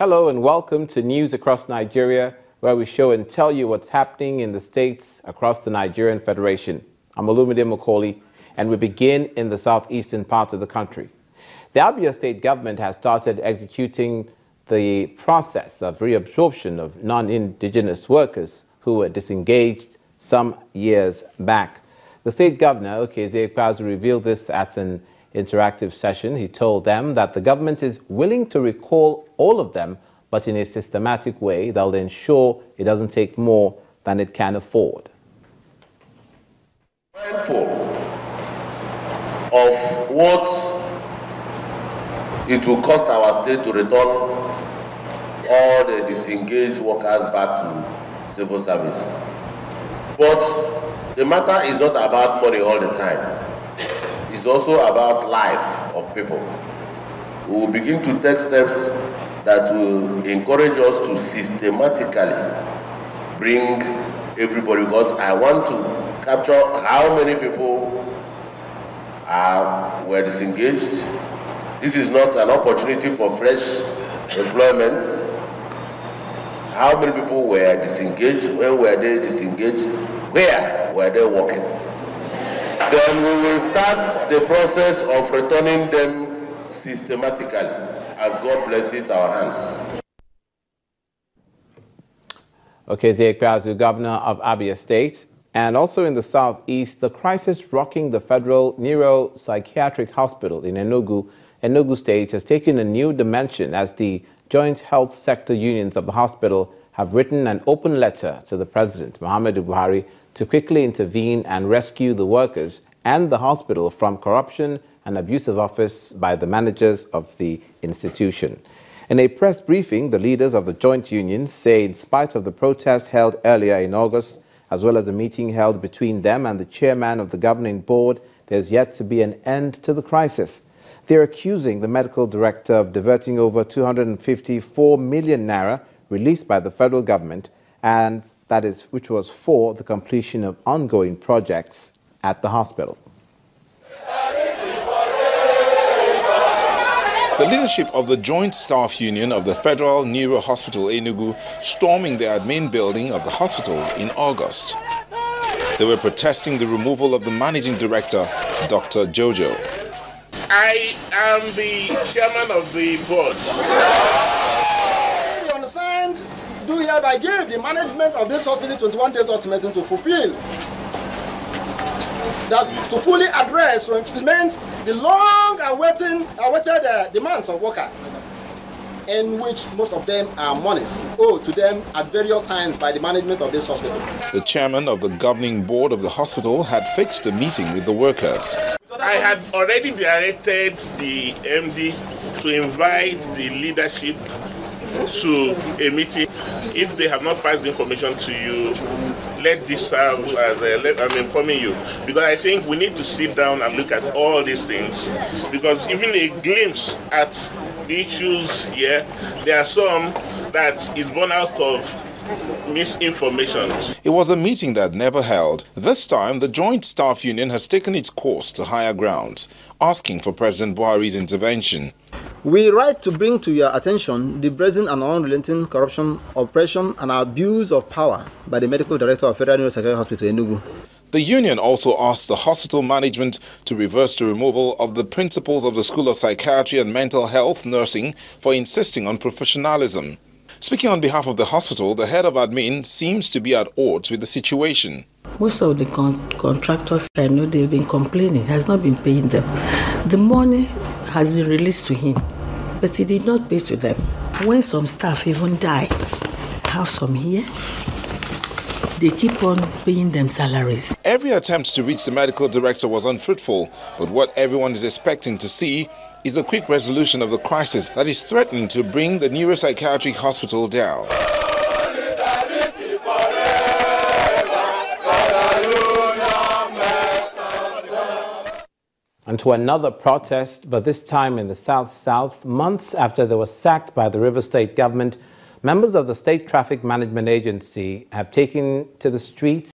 Hello and welcome to News Across Nigeria, where we show and tell you what's happening in the states across the Nigerian Federation. I'm Olumide Macaulay, and we begin in the southeastern part of the country. The Abia state government has started executing the process of reabsorption of non-indigenous workers who were disengaged some years back. The state governor, Accuse, revealed this at an interactive session. He told them that the government is willing to recall all of them, but in a systematic way that will ensure it doesn't take more than it can afford. Mindful of what it will cost our state to return all the disengaged workers back to civil service. But the matter is not about money all the time. It's also about life of people. We will begin to take steps that will encourage us to systematically bring everybody, because I want to capture how many people were disengaged. This is not an opportunity for fresh employment. How many people were disengaged? When were they disengaged? Where were they working? Then we will start the process of returning them systematically as God blesses our hands. Accuse, governor of Abia State, and also in the southeast, the crisis rocking the federal neuropsychiatric hospital in Enugu State has taken a new dimension as the joint health sector unions of the hospital have written an open letter to the President, Muhammadu Buhari, to quickly intervene and rescue the workers and the hospital from corruption and abuse of office by the managers of the institution. In a press briefing, the leaders of the joint unions say in spite of the protest held earlier in August, as well as a meeting held between them and the chairman of the governing board, there's yet to be an end to the crisis. They're accusing the medical director of diverting over 254 million naira released by the federal government, and which was for the completion of ongoing projects at the hospital. The leadership of the Joint Staff Union of the Federal Neuro Hospital Enugu storming the admin building of the hospital in August. They were protesting the removal of the managing director, Dr. Jojo. I am the chairman of the board. You understand? Do hereby give the management of this hospital 21 days ultimatum to fulfill. That's to fully address or implement the long-awaited demands of workers, in which most of them are monies owed to them at various times by the management of this hospital. The chairman of the governing board of the hospital had fixed a meeting with the workers. I had already directed the MD to invite the leadership to a meeting. If they have not passed the information to you, let this serve as I'm informing you, because I think we need to sit down and look at all these things, because even a glimpse at the issues here, there are some that is born out of misinformation. It was a meeting that never held. This time, the Joint Staff Union has taken its course to higher grounds, asking for President Buhari's intervention. We write to bring to your attention the brazen and unrelenting corruption, oppression, and abuse of power by the medical director of Federal Neuropsychiatric Hospital Enugu. The union also asked the hospital management to reverse the removal of the principals of the School of Psychiatry and Mental Health Nursing for insisting on professionalism. Speaking on behalf of the hospital, the head of admin seems to be at odds with the situation. Most of the contractors, I know they've been complaining, has not been paying them. The money has been released to him, but he did not pay to them. When some staff even die, I have some here, they keep on paying them salaries. Every attempt to reach the medical director was unfruitful, but what everyone is expecting to see is a quick resolution of the crisis that is threatening to bring the neuropsychiatric hospital down. And to another protest, but this time in the South, months after they were sacked by the River State government, members of the State Traffic Management Agency have taken to the streets